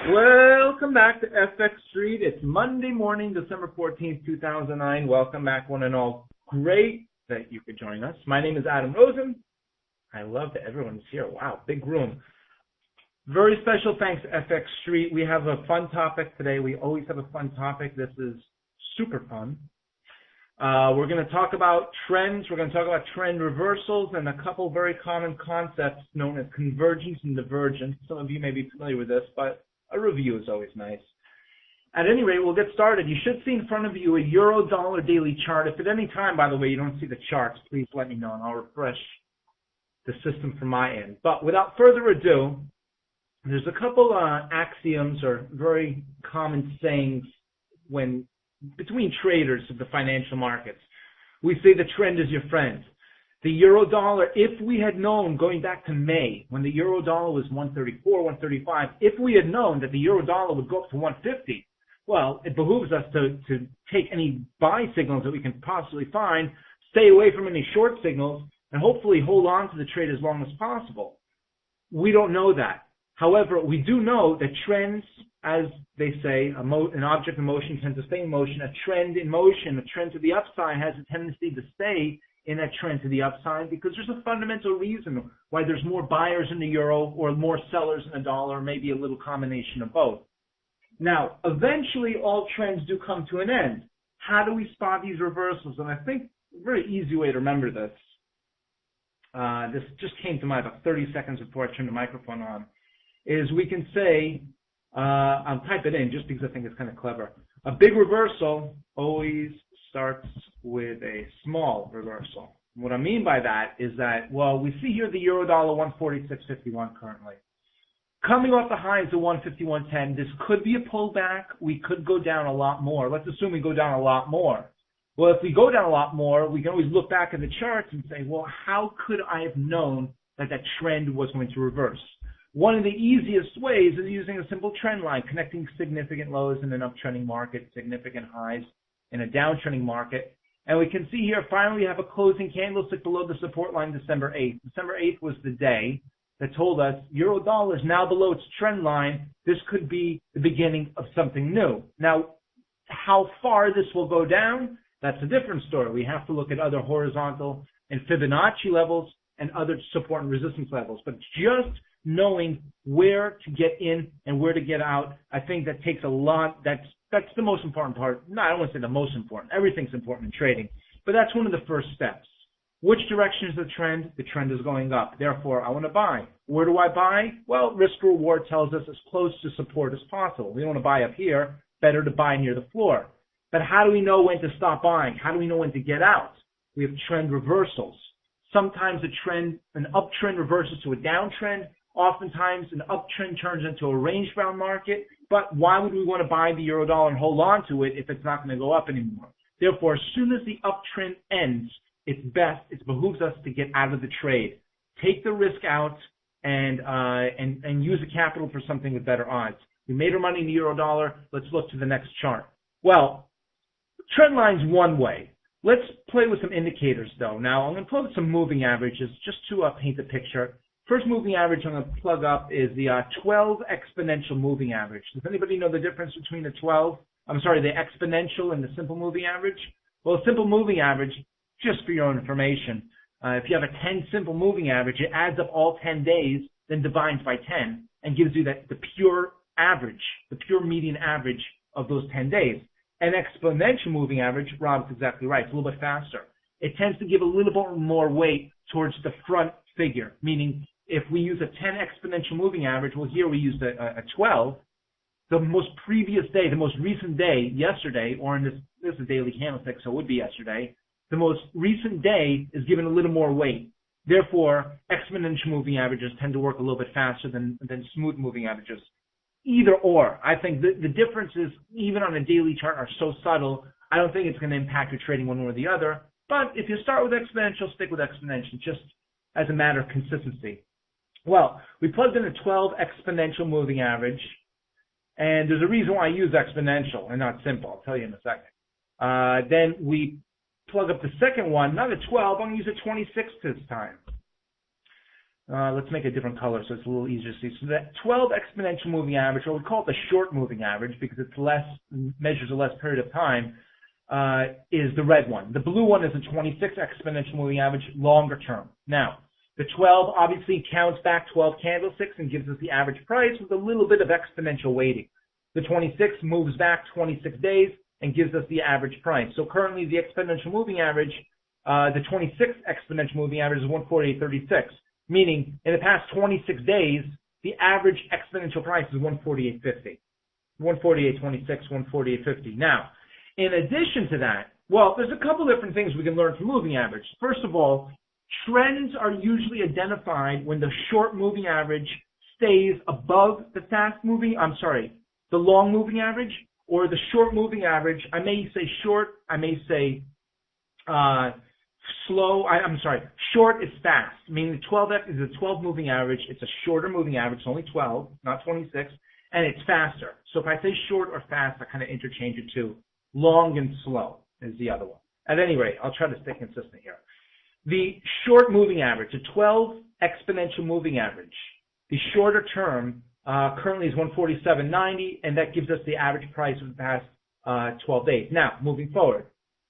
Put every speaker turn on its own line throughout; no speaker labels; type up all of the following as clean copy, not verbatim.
Welcome back to FX Street. It's Monday morning, December 14th, 2009. Welcome back, one and all. Great that you could join us. My name is Adam Rosen. I love that everyone's here. Wow, big room. Very special thanks to FX Street. We have a fun topic today. We always have a fun topic. This is super fun. We're going to talk about trends. We're going to talk about trend reversals and a couple very common concepts known as convergence and divergence. Some of you may be familiar with this, but a review is always nice. At any rate, we'll get started. You should see in front of you a euro-dollar daily chart. If at any time, by the way, you don't see the charts, please let me know and I'll refresh the system from my end. But without further ado, there's a couple axioms or very common sayings between traders of the financial markets. We say the trend is your friend. The euro dollar, if we had known going back to May when the euro dollar was 134, 135, if we had known that the euro dollar would go up to 150, well, it behooves us to take any buy signals that we can possibly find, stay away from any short signals, and hopefully hold on to the trade as long as possible. We don't know that. However, we do know that trends, as they say, an object in motion tends to stay in motion. A trend in motion, a trend to the upside has a tendency to stay in that trend to the upside because there's a fundamental reason why there's more buyers in the euro or more sellers in the dollar, maybe a little combination of both. Now, eventually all trends do come to an end. How do we spot these reversals? And I think a very easy way to remember this, this just came to mind about 30 seconds before I turned the microphone on, is we can say, I'll type it in just because I think it's kind of clever. A big reversal always starts with a small reversal. What I mean by that is that, well, we see here the euro dollar 146.51 currently. Coming off the highs of 151.10, this could be a pullback. We could go down a lot more. Let's assume we go down a lot more. Well, if we go down a lot more, we can always look back at the charts and say, well, how could I have known that that trend was going to reverse? One of the easiest ways is using a simple trend line, connecting significant lows in an uptrending market, significant highs in a downtrending market. And we can see here, finally, we have a closing candlestick below the support line December 8th. December 8th was the day that told us euro dollar is now below its trend line. This could be the beginning of something new. Now, how far this will go down, that's a different story. We have to look at other horizontal and Fibonacci levels and other support and resistance levels. But just knowing where to get in and where to get out, I think that takes a lot. That's the most important part. No, I don't want to say the most important. Everything's important in trading. But that's one of the first steps. Which direction is the trend? The trend is going up. Therefore, I want to buy. Where do I buy? Well, risk reward tells us as close to support as possible. We don't want to buy up here. Better to buy near the floor. But how do we know when to stop buying? How do we know when to get out? We have trend reversals. Sometimes an uptrend reverses to a downtrend. Oftentimes, an uptrend turns into a range-bound market. But why would we want to buy the euro dollar and hold on to it if it's not going to go up anymore? Therefore, as soon as the uptrend ends, it behooves us to get out of the trade. Take the risk out and use the capital for something with better odds. We made our money in the euro dollar. Let's look to the next chart. Well, trend line's one way. Let's play with some indicators, though. Now, I'm going to plug some moving averages just to paint the picture. First moving average I'm going to plug up is the 12 exponential moving average. Does anybody know the difference between the exponential and the simple moving average? Well, a simple moving average, just for your own information, if you have a 10 simple moving average, it adds up all 10 days, then divides by 10, and gives you the pure average, the pure median average of those 10 days. An exponential moving average, Rob's exactly right, it's a little bit faster. It tends to give a little bit more weight towards the front figure, meaning if we use a 10 exponential moving average, well, here we used a 12, the most previous day, the most recent day, yesterday, or in this is a daily candlestick, so it would be yesterday, the most recent day is given a little more weight. Therefore, exponential moving averages tend to work a little bit faster than smooth moving averages. Either or. I think the differences, even on a daily chart, are so subtle, I don't think it's going to impact your trading one way or the other. But if you start with exponential, stick with exponential, just as a matter of consistency. Well, we plugged in a 12 exponential moving average, and there's a reason why I use exponential and not simple. I'll tell you in a second. Then we plug up the second one, not a 12, I'm going to use a 26 this time. let's make a different color so it's a little easier to see. So that 12 exponential moving average, or we call it the short moving average because it's measures a less period of time, is the red one. The blue one is the 26 exponential moving average, longer term. Now, the 12 obviously counts back 12 candlesticks and gives us the average price with a little bit of exponential weighting. The 26 moves back 26 days and gives us the average price. So currently the exponential moving average, the 26 exponential moving average is 148.36. Meaning, in the past 26 days, the average exponential price is 148.50. 148.26, 148.50. Now, in addition to that, well, there's a couple different things we can learn from moving average. First of all, trends are usually identified when the short moving average stays above the the long moving average, or the short moving average. I may say short, I may say slow. Short is fast, meaning the 12X is a 12 moving average. It's a shorter moving average. It's only 12, not 26, and it's faster. So if I say short or fast, I kind of interchange it too. Long and slow is the other one. At any rate, I'll try to stay consistent here. The short moving average, the 12 exponential moving average, the shorter term currently is 147.90, and that gives us the average price of the past 12 days. Now, moving forward,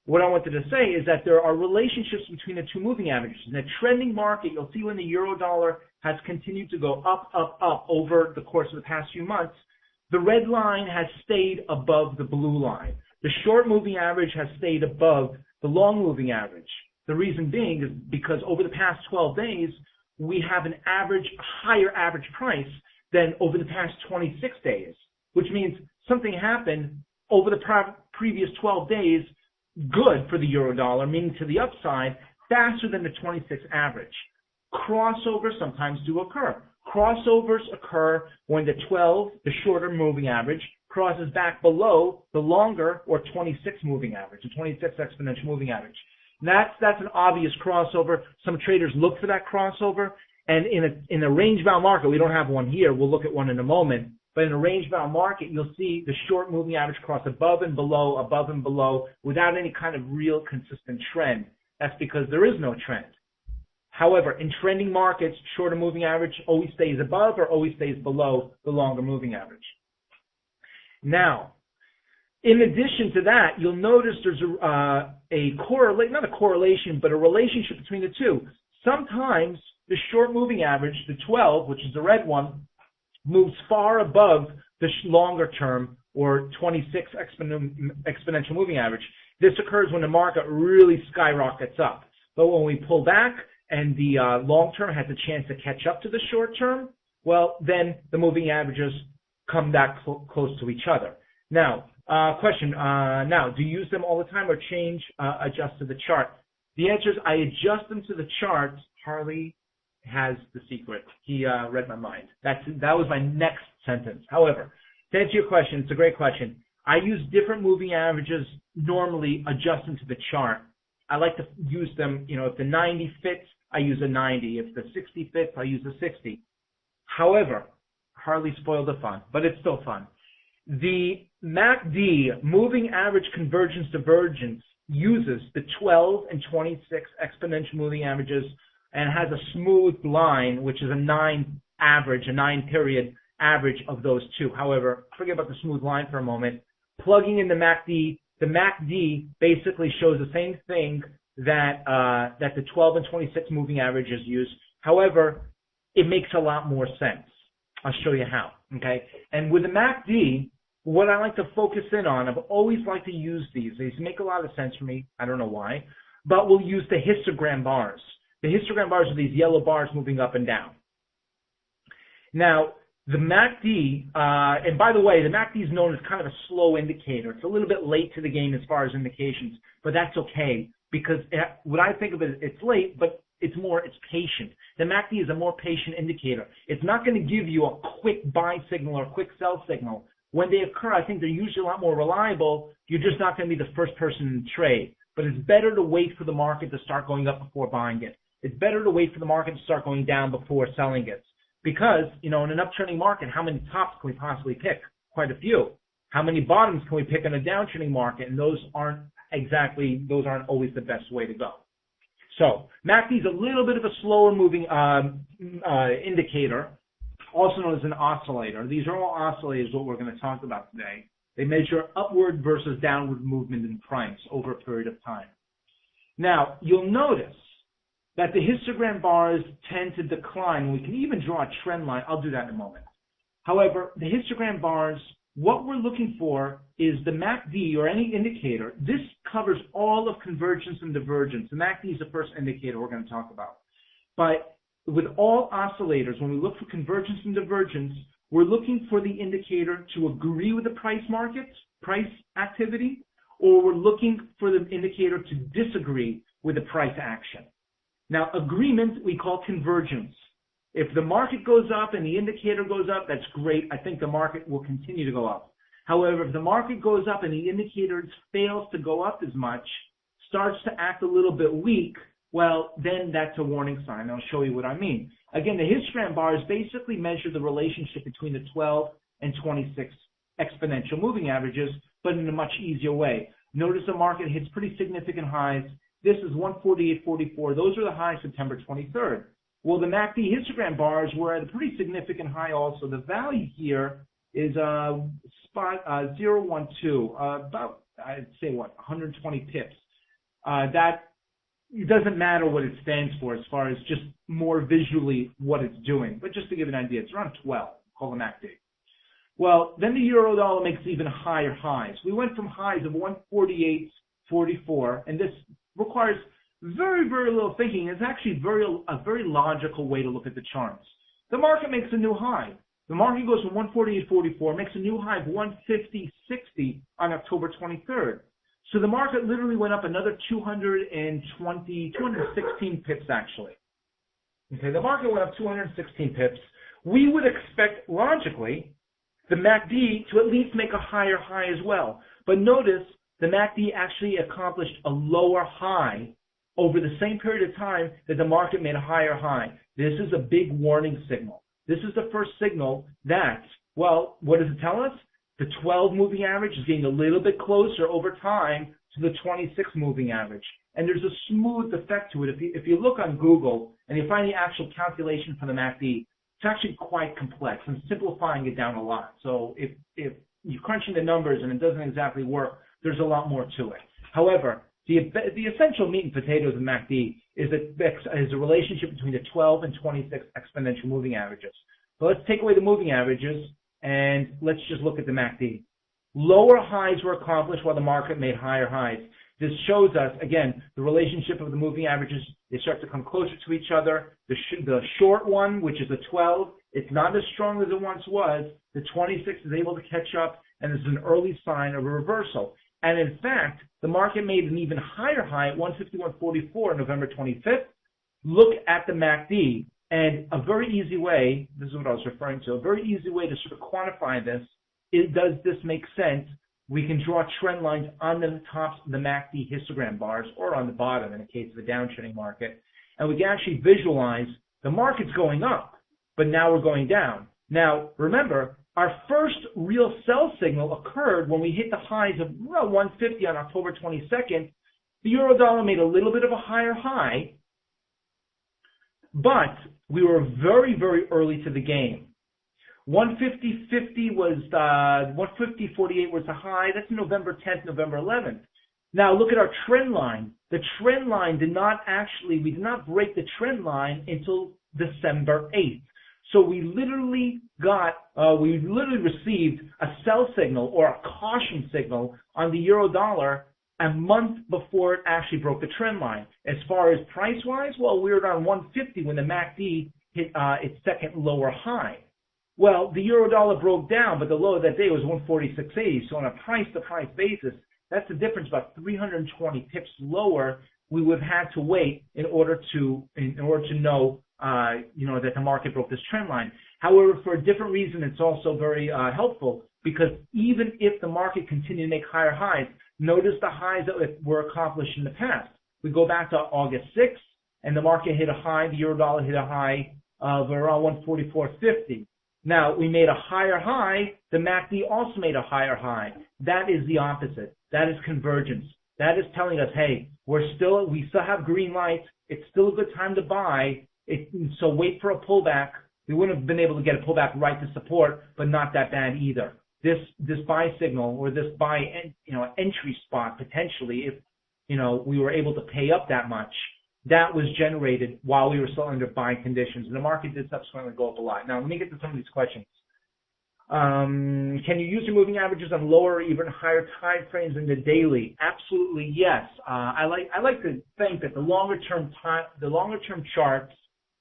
what I wanted to say is that there are relationships between the two moving averages. In a trending market, you'll see when the euro dollar has continued to go up, up, up over the course of the past few months, the red line has stayed above the blue line. The short moving average has stayed above the long moving average. The reason being is because over the past 12 days, we have a higher average price than over the past 26 days, which means something happened over the previous 12 days good for the euro dollar, meaning to the upside, faster than the 26 average. Crossovers sometimes do occur. Crossovers occur when the 12, the shorter moving average, crosses back below the longer or 26 moving average, the 26 exponential moving average. That's an obvious crossover. Some traders look for that crossover, and in a range-bound market, we don't have one here. We'll look at one in a moment. But in a range-bound market, you'll see the short moving average cross above and below, without any kind of real consistent trend. That's because there is no trend. However, in trending markets, shorter moving average always stays above or always stays below the longer moving average. Now, in addition to that, you'll notice there's not a correlation, but a relationship between the two. Sometimes the short moving average, the 12, which is the red one, moves far above the longer term or 26 exponential moving average. This occurs when the market really skyrockets up. But when we pull back and the long term has a chance to catch up to the short term, well, then the moving averages come back close to each other. Now, question, do you use them all the time or adjust to the chart? The answer is I adjust them to the chart. Harley has the secret. He read my mind. That was my next sentence. However, to answer your question, it's a great question. I use different moving averages, normally adjusting to the chart. I like to use them, if the 90 fits, I use a 90. If the 60 fits, I use a 60. However, Harley spoiled the fun, but it's still fun. The MACD, moving average convergence divergence, uses the 12 and 26 exponential moving averages and has a smooth line, which is a 9 period average of those two. However, forget about the smooth line for a moment. Plugging in the MACD basically shows the same thing that the 12 and 26 moving averages use. However, it makes a lot more sense. I'll show you how, okay? And with the MACD, what I like to focus in on, I've always liked to use these. These make a lot of sense for me. I don't know why. But we'll use the histogram bars. The histogram bars are these yellow bars moving up and down. Now, the MACD, and by the way, the MACD is known as kind of a slow indicator. It's a little bit late to the game as far as indications, but that's okay because when I think of it, it's late, but it's patient. The MACD is a more patient indicator. It's not going to give you a quick buy signal or a quick sell signal. When they occur, I think they're usually a lot more reliable. You're just not going to be the first person in the trade. But it's better to wait for the market to start going up before buying it. It's better to wait for the market to start going down before selling it. Because, in an uptrending market, how many tops can we possibly pick? Quite a few. How many bottoms can we pick in a downtrending market? And those aren't always the best way to go. So MACD is a little bit of a slower moving indicator, also known as an oscillator. These are all oscillators, what we're going to talk about today. They measure upward versus downward movement in price over a period of time. Now, you'll notice that the histogram bars tend to decline. We can even draw a trend line. I'll do that in a moment. However, the histogram bars, what we're looking for is the MACD or any indicator. This covers all of convergence and divergence. The MACD is the first indicator we're going to talk about. But with all oscillators, when we look for convergence and divergence, we're looking for the indicator to agree with the price market, price activity, or we're looking for the indicator to disagree with the price action. Now, agreement we call convergence. If the market goes up and the indicator goes up, that's great. I think the market will continue to go up. However, if the market goes up and the indicator fails to go up as much, starts to act a little bit weak, well, then that's a warning sign. I'll show you what I mean. Again, the histogram bars basically measure the relationship between the 12 and 26 exponential moving averages, but in a much easier way. Notice the market hits pretty significant highs. This is 148.44. Those are the highs September 23rd. Well, the MACD histogram bars were at a pretty significant high also. The value here is spot 0.12, about, I'd say, 120 pips. That it doesn't matter what it stands for as far as just more visually what it's doing. But just to give an idea, it's around 12, call the MACD. Well, then the euro dollar makes even higher highs. We went from highs of 148.44, and this requires very, very little thinking. It's actually a very logical way to look at the charts. The market makes a new high. The market goes from 148.44, makes a new high of 150.60 on October 23rd. So the market literally went up another 216 pips actually. Okay, the market went up 216 pips. We would expect, logically, the MACD to at least make a higher high as well. But notice the MACD actually accomplished a lower high over the same period of time that the market made a higher high. This is a big warning signal. This is the first signal that, well, what does it tell us? The 12 moving average is getting a little bit closer over time to the 26 moving average. And there's a smooth effect to it. If you look on Google and you find the actual calculation for the MACD, it's actually quite complex. I'm simplifying it down a lot. So if you're crunching the numbers and it doesn't exactly work, there's a lot more to it. However, the essential meat and potatoes of MACD is a relationship between the 12 and 26 exponential moving averages. So let's take away the moving averages and let's just look at the MACD. Lower highs were accomplished while the market made higher highs. This shows us, again, the relationship of the moving averages. They start to come closer to each other. The short one, which is the 12, it's not as strong as it once was. The 26 is able to catch up, and this is an early sign of a reversal. And in fact, the market made an even higher high at 151.44 on November 25th. Look at the MACD, and a very easy way, this is what I was referring to, a very easy way to sort of quantify this is, does this make sense? We can draw trend lines on the tops of the MACD histogram bars or on the bottom in the case of a downtrending market, and we can actually visualize the market's going up, but now we're going down. Now, remember, our first real sell signal occurred when we hit the highs of 150 on October 22nd. The euro dollar made a little bit of a higher high, but we were very, very early to the game. 150.50 was 150.48 was the high. That's November 10th, November 11th. Now look at our trend line. The trend line we did not break the trend line until December 8th. So we literally received a sell signal or a caution signal on the euro dollar a month before it actually broke the trend line. As far as price-wise, well, we were around 150 when the MACD hit its second lower high. Well, the euro dollar broke down, but the low of that day was 146.80. So on a price-to-price basis, that's the difference, about 320 pips lower. We would have had to wait in order to know that the market broke this trend line. However, for a different reason, it's also very helpful, because even if the market continued to make higher highs, notice the highs that were accomplished in the past. We go back to August 6th, and the market hit a high, the euro dollar hit a high of around 144.50. Now, we made a higher high, the MACD also made a higher high. That is the opposite. That is convergence. That is telling us, hey, we still have green lights. It's still a good time to buy. So wait for a pullback. We wouldn't have been able to get a pullback right to support, but not that bad either. This buy signal or this buy entry spot potentially, if we were able to pay up that much, that was generated while we were still under buying conditions, and the market did subsequently go up a lot. Now let me get to some of these questions. Can you use your moving averages on lower or even higher time frames than the daily? Absolutely yes. I like to think that the longer term charts,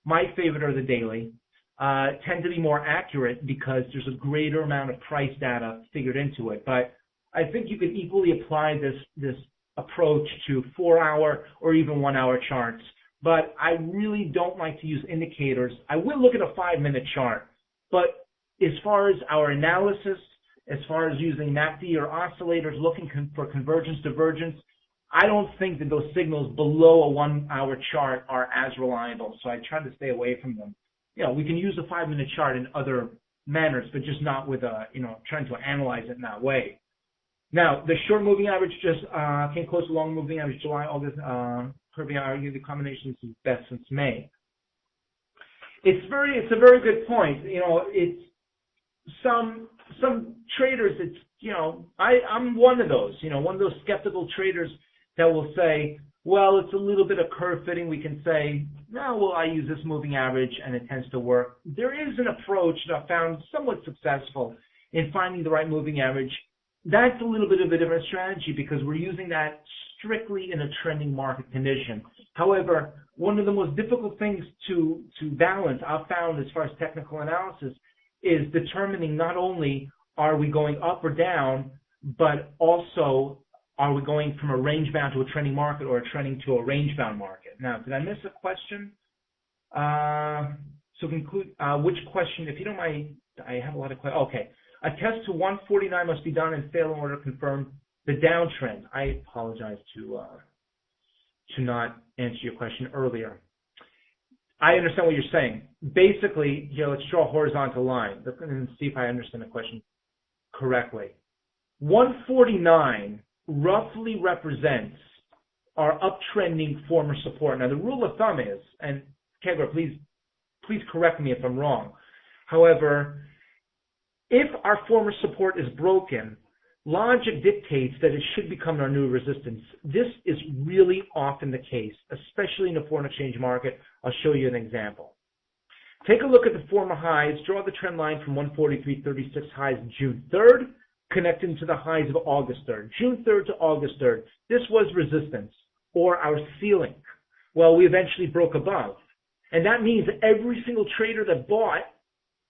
my favorite are the daily, tend to be more accurate because there's a greater amount of price data figured into it. But I think you could equally apply this approach to 4-hour or even 1-hour charts. But I really don't like to use indicators. I will look at a 5-minute chart, but as far as our analysis, as far as using MACD or oscillators looking for convergence, divergence, I don't think that those signals below a 1-hour chart are as reliable. So I try to stay away from them. We can use a 5-minute chart in other manners, but just not with trying to analyze it in that way. Now, the short moving average just came close to long moving average July, August. Kirby, I argue the combination is best since May. It's a very good point. It's some traders. I'm one of those. One of those skeptical traders that will say, well, it's a little bit of curve fitting. We can say, no, well, I use this moving average and it tends to work. There is an approach that I found somewhat successful in finding the right moving average. That's a little bit of a different strategy because we're using that strictly in a trending market condition. However, one of the most difficult things to balance, I've found as far as technical analysis, is determining not only are we going up or down, but also are we going from a range-bound to a trending market or a trending to a range-bound market? Now, did I miss a question? So conclude, which question, if you don't mind, I have a lot of questions. Okay. A test to 149 must be done and fail in order to confirm the downtrend. I apologize to not answer your question earlier. I understand what you're saying. Basically, let's draw a horizontal line and see if I understand the question correctly. 149 roughly represents our uptrending former support. Now, the rule of thumb is, and Kegler, please correct me if I'm wrong. However, if our former support is broken, logic dictates that it should become our new resistance. This is really often the case, especially in the foreign exchange market. I'll show you an example. Take a look at the former highs. Draw the trend line from 143.36 highs June 3rd, connecting to the highs of August 3rd. June 3rd to August 3rd. This was resistance, or our ceiling. Well, we eventually broke above. And that means that every single trader that bought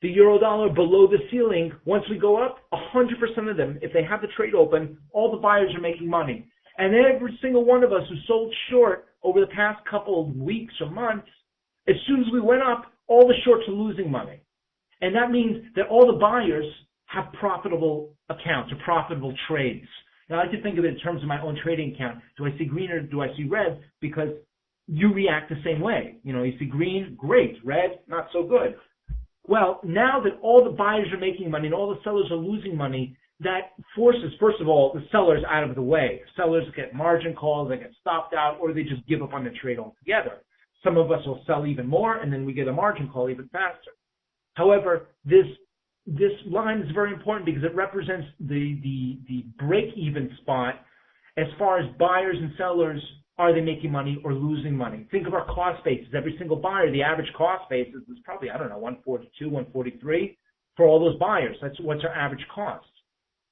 the euro dollar below the ceiling, once we go up, 100% of them, if they have the trade open, all the buyers are making money. And every single one of us who sold short over the past couple of weeks or months, as soon as we went up, all the shorts are losing money. And that means that all the buyers have profitable accounts or profitable trades. Now, I like to think of it in terms of my own trading account. Do I see green or do I see red? Because you react the same way. You see green, great. Red, not so good. Well, now that all the buyers are making money and all the sellers are losing money, that forces, first of all, the sellers out of the way. Sellers get margin calls, they get stopped out, or they just give up on the trade altogether. Some of us will sell even more, and then we get a margin call even faster. However, this line is very important because it represents the break-even spot as far as buyers and sellers. Are they making money or losing money? Think of our cost basis. Every single buyer, the average cost basis is probably, 142, 143 for all those buyers. That's what's our average cost.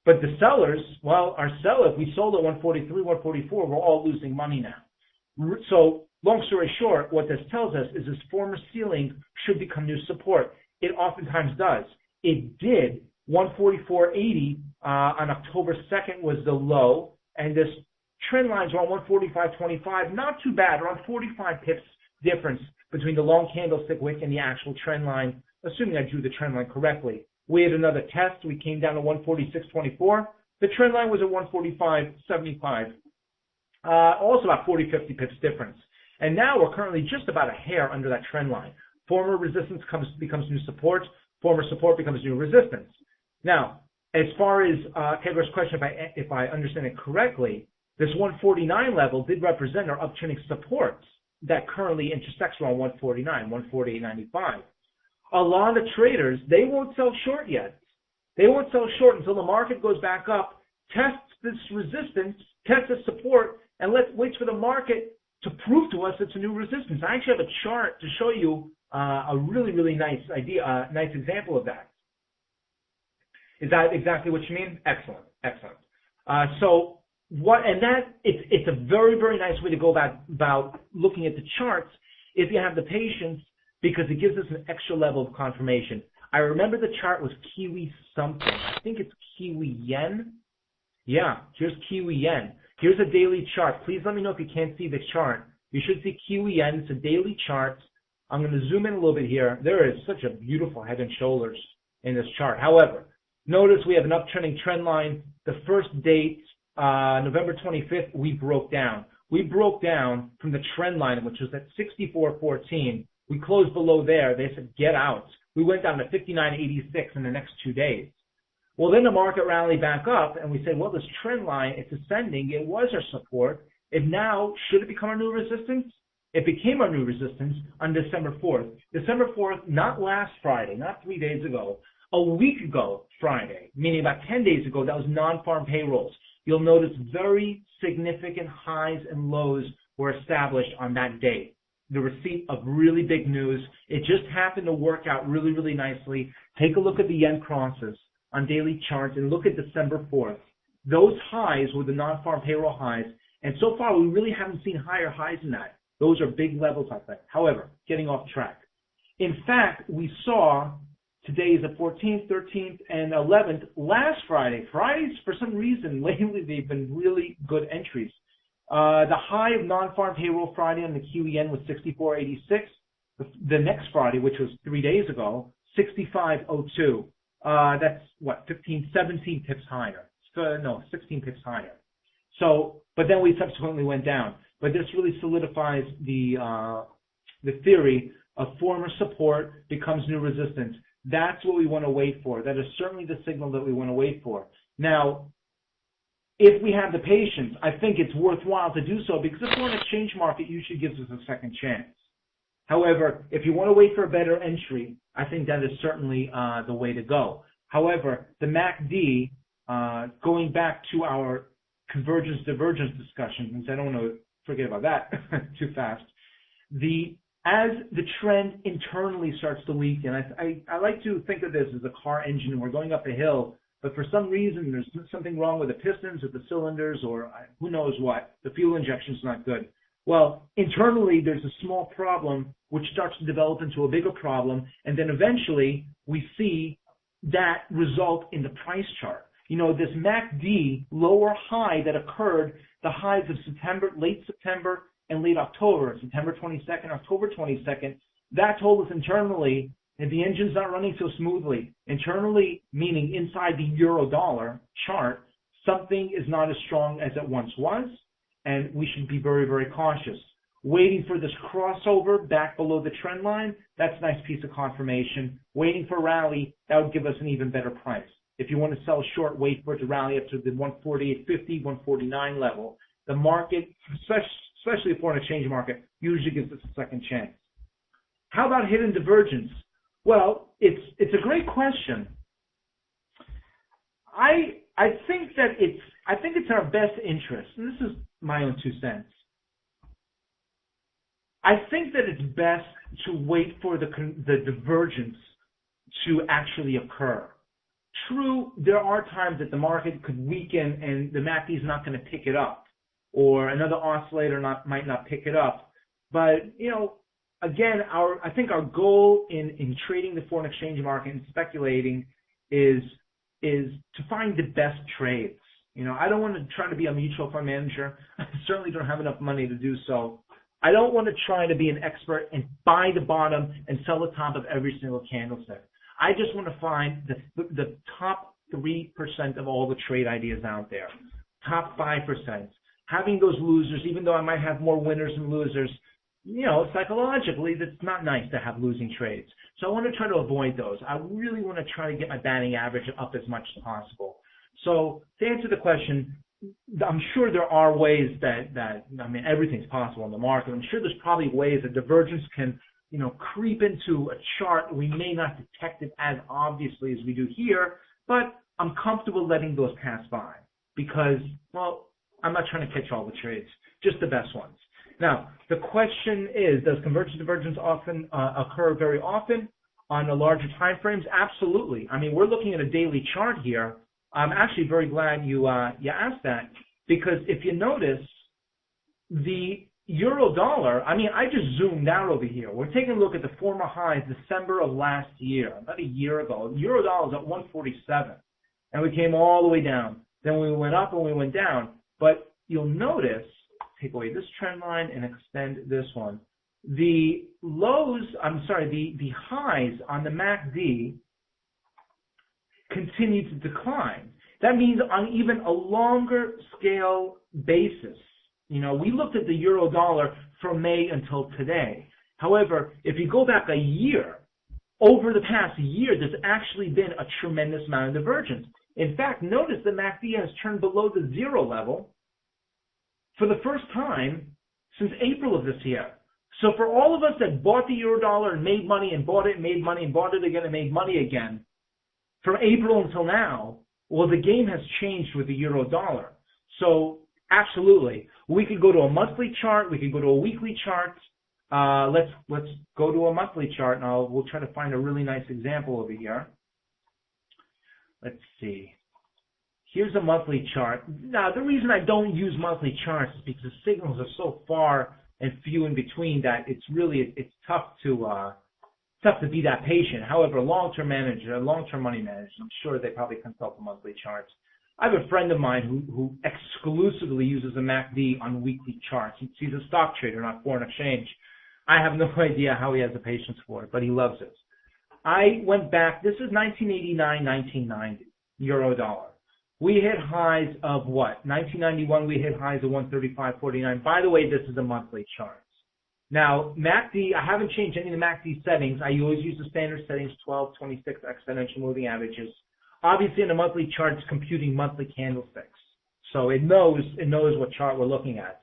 But the sellers, well, our seller, if we sold at 143, 144, we're all losing money now. So long story short, what this tells us is this former ceiling should become new support. It oftentimes does. It did. 144.80 on October 2nd was the low, and this trend lines around 145.25, not too bad, around 45 pips difference between the long candlestick wick and the actual trend line, assuming I drew the trend line correctly. We had another test. We came down to 146.24. The trend line was at 145.75. Also about 40, 50 pips difference. And now we're currently just about a hair under that trend line. Former resistance becomes new support. Former support becomes new resistance. Now, as far as Kegler's question, if I understand it correctly, This 149 level did represent our uptrending supports that currently intersects around 149, 148.95. A lot of traders, they won't sell short yet. They won't sell short until the market goes back up, tests this resistance, tests this support, and waits for the market to prove to us it's a new resistance. I actually have a chart to show you a really, really nice idea, nice example of that. Is that exactly what you mean? Excellent, excellent. It's a very, very nice way to go about looking at the charts if you have the patience, because it gives us an extra level of confirmation. I remember the chart was Kiwi something. I think it's Kiwi Yen. Yeah, here's Kiwi Yen. Here's a daily chart. Please let me know if you can't see the chart. You should see Kiwi Yen. It's a daily chart. I'm going to zoom in a little bit here. There is such a beautiful head and shoulders in this chart. However, notice we have an uptrending trend line. The first date, November 25th, we broke down. We broke down from the trend line, which was at 64.14. We closed below there. They said, get out. We went down to 59.86 in the next 2 days. Well, then the market rallied back up, and we said, well, this trend line, it's ascending. It was our support. It now, should it become our new resistance? It became our new resistance on December 4th. December 4th, not last Friday, not 3 days ago, a week ago Friday, meaning about 10 days ago, that was non-farm payrolls. You'll notice very significant highs and lows were established on that day. The receipt of really big news. It just happened to work out really, really nicely. Take a look at the yen crosses on daily charts and look at December 4th. Those highs were the non-farm payroll highs, and so far we really haven't seen higher highs than that. Those are big levels, I think. However, getting off track. In fact, we saw today is the 14th, 13th, and 11th. Last Friday, Fridays, for some reason, lately they've been really good entries. The high of non-farm payroll Friday on the QEN was 64.86. The next Friday, which was 3 days ago, 65.02. That's what, 17 pips higher. 16 pips higher. So, but then we subsequently went down. But this really solidifies the theory of former support becomes new resistance. That's what we want to wait for. That is certainly the signal that we want to wait for. Now, if we have the patience, I think it's worthwhile to do so because the foreign exchange market usually gives us a second chance. However, if you want to wait for a better entry, I think that is certainly the way to go. However, the MACD, going back to our convergence divergence discussion, since I don't want to forget about that too fast, as the trend internally starts to weaken, I like to think of this as a car engine and we're going up a hill, but for some reason there's something wrong with the pistons or the cylinders or who knows what. The fuel injection is not good. Well, internally there's a small problem which starts to develop into a bigger problem, and then eventually we see that result in the price chart. You know, this MACD lower high that occurred, the highs of September, late September and late October, September 22nd, October 22nd, that told us internally that the engine's not running so smoothly. Internally, meaning inside the euro-dollar chart, something is not as strong as it once was, and we should be very, very cautious. Waiting for this crossover back below the trend line, that's a nice piece of confirmation. Waiting for rally, that would give us an even better price. If you want to sell short, wait for it to rally up to the 148.50, 149 level. The market, especially the foreign exchange market, usually gives us a second chance. How about hidden divergence? Well, it's a great question. I think it's our best interest, and this is my own 2 cents. I think that it's best to wait for the divergence to actually occur. True, there are times that the market could weaken and the MACD is not going to pick it up, or another oscillator might not pick it up. But, you know, again, I think our goal in trading the foreign exchange market and speculating is to find the best trades. You know, I don't want to try to be a mutual fund manager. I certainly don't have enough money to do so. I don't want to try to be an expert and buy the bottom and sell the top of every single candlestick. I just want to find the top 3% of all the trade ideas out there, top 5%. Having those losers, even though I might have more winners than losers, you know, psychologically, that's not nice to have losing trades. So I want to try to avoid those. I really want to try to get my batting average up as much as possible. So to answer the question, I'm sure there are ways that I mean, everything's possible in the market. I'm sure there's probably ways that divergence can, creep into a chart. We may not detect it as obviously as we do here, but I'm comfortable letting those pass by because, well, I'm not trying to catch all the trades, just the best ones. Now, the question is, does convergence divergence often occur very often on the larger time frames? Absolutely. I mean, we're looking at a daily chart here. I'm actually very glad you asked that, because if you notice, the euro dollar, I mean, I just zoomed out over here. We're taking a look at the former highs December of last year, about a year ago. Euro dollar is at 147, and we came all the way down. Then we went up and we went down. But you'll notice, take away this trend line and extend this one. The the highs on the MACD continue to decline. That means on even a longer scale basis, we looked at the euro dollar from May until today. However, if you go back a year, over the past year, there's actually been a tremendous amount of divergence. In fact, notice the MACD has turned below the zero level for the first time since April of this year. So for all of us that bought the euro dollar and made money and bought it and made money and bought it again and made money again, from April until now, well, the game has changed with the euro dollar. So absolutely, we could go to a monthly chart, we could go to a weekly chart. Let's go to a monthly chart, and we'll try to find a really nice example over here. Let's see. Here's a monthly chart. Now, the reason I don't use monthly charts is because the signals are so far and few in between that it's tough to be that patient. However, long-term money managers, I'm sure they probably consult the monthly charts. I have a friend of mine who exclusively uses a MACD on weekly charts. He's a stock trader, not foreign exchange. I have no idea how he has the patience for it, but he loves it. I went back, this is 1989, 1990, euro dollar. We hit highs of what? 1991, we hit highs of 135.49. By the way, this is a monthly chart. Now, MACD, I haven't changed any of the MACD settings. I always use the standard settings, 12, 26 exponential moving averages. Obviously, in a monthly chart, it's computing monthly candlesticks. So it knows what chart we're looking at.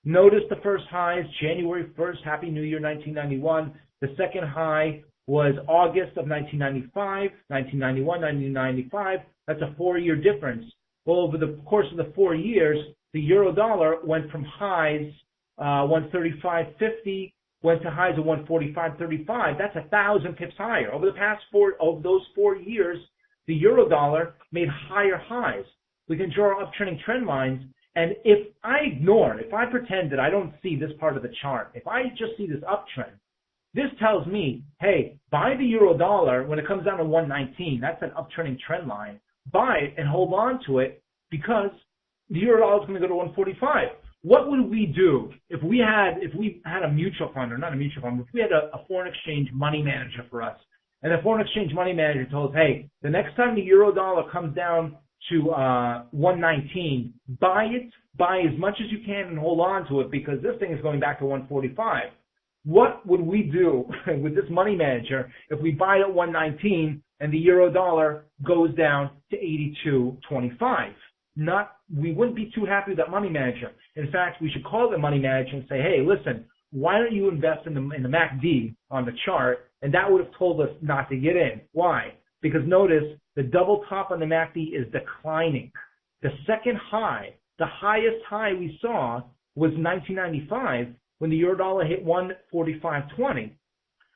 Notice the first highs, January 1st, Happy New Year, 1991. The second high was August of 1995, 1991, 1995. That's a 4-year difference. Well, over the course of the 4 years, the euro dollar went from highs 135.50, went to highs of 145.35. That's 1,000 pips higher. Over the past those 4 years, the euro dollar made higher highs. We can draw uptrending trend lines, and if I pretend that I don't see this part of the chart, if I just see this uptrend, this tells me, hey, buy the euro dollar when it comes down to 119. That's an uptrending trend line. Buy it and hold on to it because the euro dollar is going to go to 145. What would we do if we had a mutual fund, or not a mutual fund, if we had a foreign exchange money manager for us, and the foreign exchange money manager told us, hey, the next time the euro dollar comes down to 119, buy as much as you can and hold on to it because this thing is going back to 145. What would we do with this money manager if we buy at 119 and the euro dollar goes down to 82.25? We wouldn't be too happy with that money manager. In fact, we should call the money manager and say, hey, listen, why don't you invest in the MACD on the chart? And that would have told us not to get in. Why? Because notice the double top on the MACD is declining. The second high, the highest high we saw was 1995 when the euro dollar hit 145.20.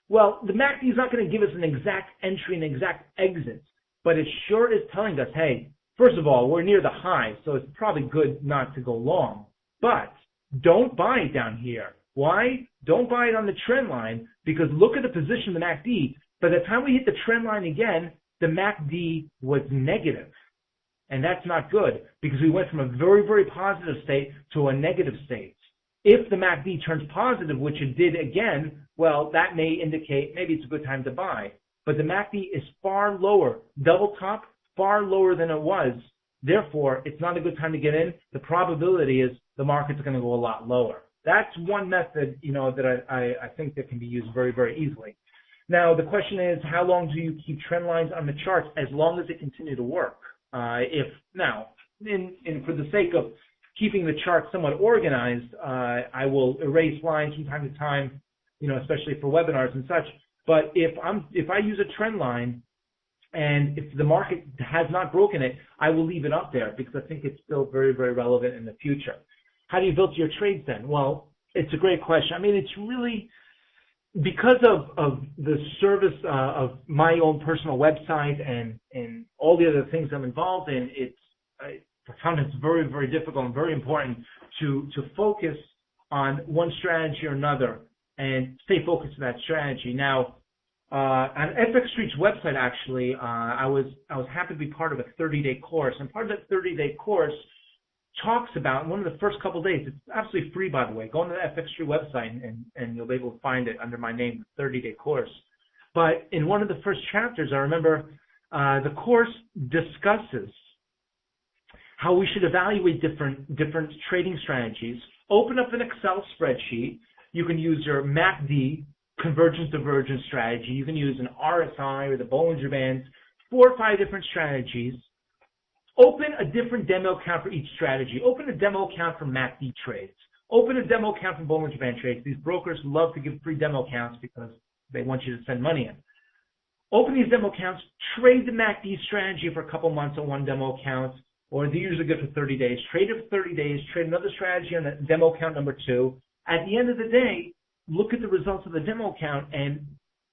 Well, the MACD is not going to give us an exact entry and exact exit, but it sure is telling us, hey, first of all, we're near the high, so it's probably good not to go long. But don't buy it down here. Why? Don't buy it on the trend line, because look at the position of the MACD. By the time we hit the trend line again, the MACD was negative. And that's not good, because we went from a very, very positive state to a negative state. If the MACD turns positive, which it did again, well, that may indicate maybe it's a good time to buy. But the MACD is far lower, double top, far lower than it was. Therefore, it's not a good time to get in. The probability is the market's going to go a lot lower. That's one method, that I think that can be used very, very easily. Now, the question is, how long do you keep trend lines on the charts? As long as they continue to work. for the sake of keeping the chart somewhat organized, I will erase lines from time to time, especially for webinars and such. But if I use a trend line, and if the market has not broken it, I will leave it up there because I think it's still very, very relevant in the future. How do you filter your trades then? Well, it's a great question. I mean, it's really because of the service of my own personal website and all the other things I'm involved in. I found it's very, very difficult and very important to focus on one strategy or another and stay focused on that strategy. Now, on FX Street's website, actually, I was happy to be part of a 30-day course, and part of that 30-day course talks about, one of the first couple of days, it's absolutely free, by the way. Go on to the FX Street website, and you'll be able to find it under my name, the 30-day course. But in one of the first chapters, I remember the course discusses how we should evaluate different trading strategies. Open up an Excel spreadsheet. You can use your MACD, Convergence, Divergence strategy. You can use an RSI or the Bollinger Bands, 4 or 5 different strategies. Open a different demo account for each strategy. Open a demo account for MACD trades. Open a demo account for Bollinger Band trades. These brokers love to give free demo accounts because they want you to send money in. Open these demo accounts, trade the MACD strategy for a couple months on one demo account, or they're usually good for 30 days. Trade it for 30 days, trade another strategy on demo account number 2. At the end of the day, look at the results of the demo account, and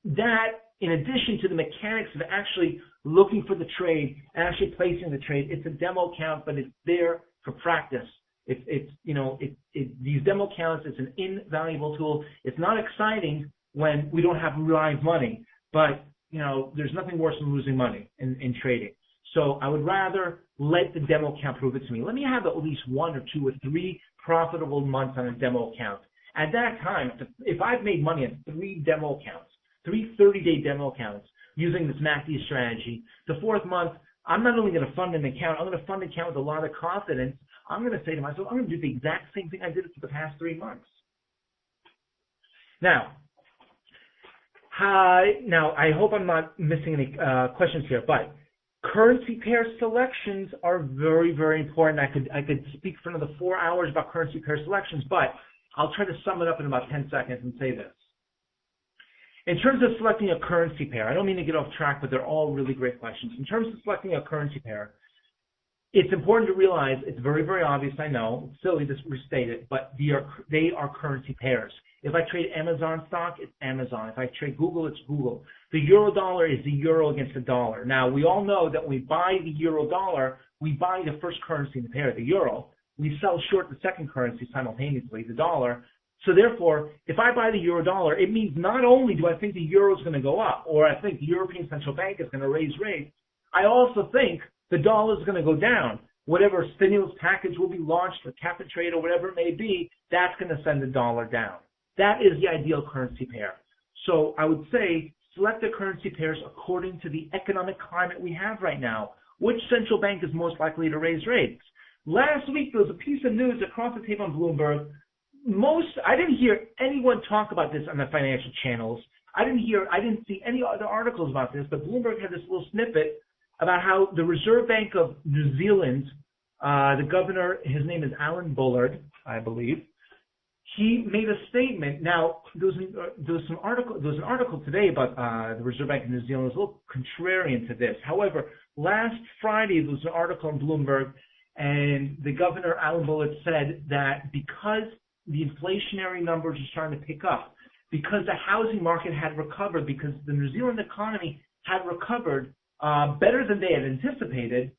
that, in addition to the mechanics of actually looking for the trade and actually placing the trade, it's a demo account, but it's there for practice. These demo accounts, it's an invaluable tool. It's not exciting when we don't have live money, but there's nothing worse than losing money in trading. So I would rather let the demo account prove it to me. Let me have at least 1 or 2 or 3 profitable months on a demo account. At that time, if I've made money on 3 demo accounts, 3 30-day demo accounts using this MACD strategy, the 4th month, I'm not only going to fund an account, I'm going to fund an account with a lot of confidence. I'm going to say to myself, I'm going to do the exact same thing I did for the past 3 months. Now, I hope I'm not missing any questions here, but currency pair selections are very, very important. I could speak for another 4 hours about currency pair selections, but I'll try to sum it up in about 10 seconds and say this. In terms of selecting a currency pair, I don't mean to get off track, but they're all really great questions. In terms of selecting a currency pair, it's important to realize, it's very, very obvious, I know, it's silly to restate it, but they are currency pairs. If I trade Amazon stock, it's Amazon. If I trade Google, it's Google. The euro dollar is the euro against the dollar. Now, we all know that when we buy the euro dollar, we buy the first currency in the pair, the euro. We sell short the second currency simultaneously, the dollar. So therefore, if I buy the euro dollar, it means not only do I think the euro is going to go up, or I think the European Central Bank is going to raise rates, I also think the dollar is going to go down. Whatever stimulus package will be launched, or cap and trade, or whatever it may be, that's going to send the dollar down. That is the ideal currency pair. So I would say select the currency pairs according to the economic climate we have right now. Which central bank is most likely to raise rates? Last week, there was a piece of news across the tape on Bloomberg. I didn't hear anyone talk about this on the financial channels. I didn't see any other articles about this, but Bloomberg had this little snippet about how the Reserve Bank of New Zealand, the governor, his name is Alan Bullard, I believe, he made a statement. Now, there was an article today about the Reserve Bank of New Zealand. It was a little contrarian to this. However, last Friday, there was an article on Bloomberg, and the governor, Alan Bullard, said that because the inflationary numbers are starting to pick up, because the housing market had recovered, because the New Zealand economy had recovered better than they had anticipated,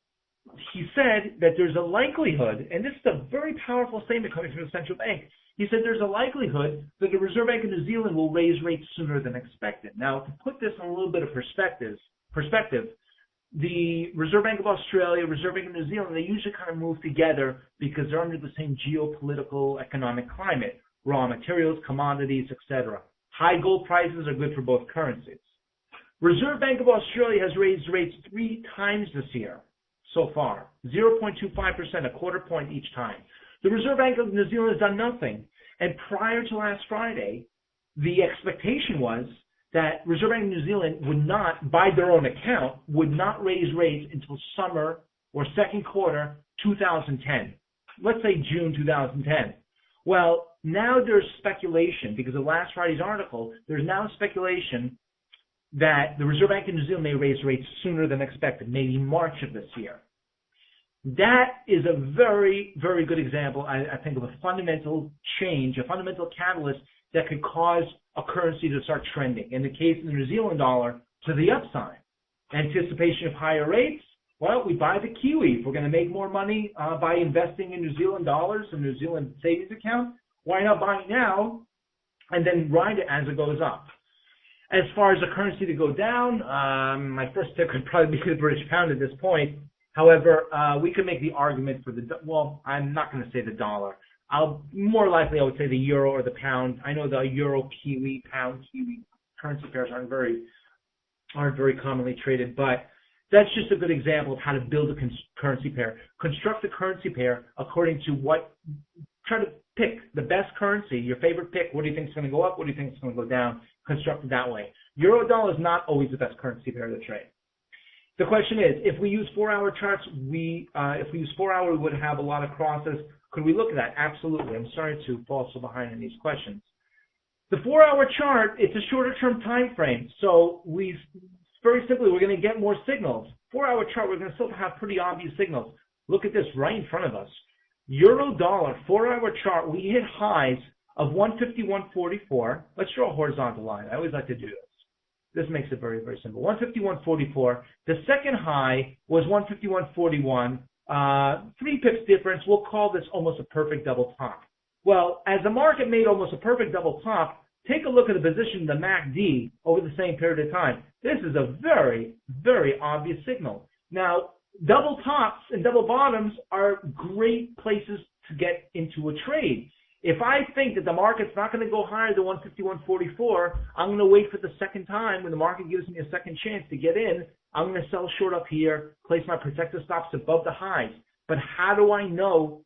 he said that there's a likelihood, and this is a very powerful statement coming from the central bank, he said there's a likelihood that the Reserve Bank of New Zealand will raise rates sooner than expected. Now, to put this in a little bit of perspective, the Reserve Bank of Australia, Reserve Bank of New Zealand, they usually kind of move together because they're under the same geopolitical economic climate, raw materials, commodities, etc. High gold prices are good for both currencies. Reserve Bank of Australia has raised rates 3 times this year so far, 0.25%, a quarter point each time. The Reserve Bank of New Zealand has done nothing. And prior to last Friday, the expectation was that Reserve Bank of New Zealand would not, by their own account, would not raise rates until summer or second quarter 2010. Let's say June 2010. Well, now there's speculation, because of last Friday's article, there's now speculation that the Reserve Bank of New Zealand may raise rates sooner than expected, maybe March of this year. That is a very, very good example, I think, of a fundamental change, a fundamental catalyst that could cause a currency to start trending. In the case of the New Zealand dollar, to the upside. Anticipation of higher rates, well, we buy the Kiwi. If we're going to make more money by investing in New Zealand dollars and New Zealand savings account, why not buy it now and then ride it as it goes up? As far as the currency to go down, my first pick would probably be the British pound at this point. However, we could make the argument for well, I'm not going to say the dollar. More likely I would say the euro or the pound. I know the euro, Kiwi, pound, Kiwi currency pairs aren't very commonly traded, but that's just a good example of how to build a currency pair. Construct a currency pair according to try to pick the best currency, your favorite pick. What do you think is going to go up? What do you think is going to go down? Construct it that way. Euro dollar is not always the best currency pair to trade. The question is, if we use 4-hour charts, if we use 4-hour, we would have a lot of crosses. Could we look at that? Absolutely. I'm sorry to fall so behind in these questions. The 4-hour chart, it's a shorter term time frame. So very simply, we're going to get more signals. 4-hour chart, we're going to still have pretty obvious signals. Look at this right in front of us. Euro dollar, 4-hour chart, we hit highs of 151.44. Let's draw a horizontal line. I always like to do this. This makes it very, very simple. 151.44. The second high was 151.41. 3 pips difference. We'll call this almost a perfect double top. Well, as the market made almost a perfect double top, take a look at the position of the MACD over the same period of time. This is a very, very obvious signal. Now, double tops and double bottoms are great places to get into a trade. If I think that the market's not going to go higher than 151.44, I'm going to wait for the second time when the market gives me a second chance to get in. I'm going to sell short up here, place my protective stops above the highs. But how do I know,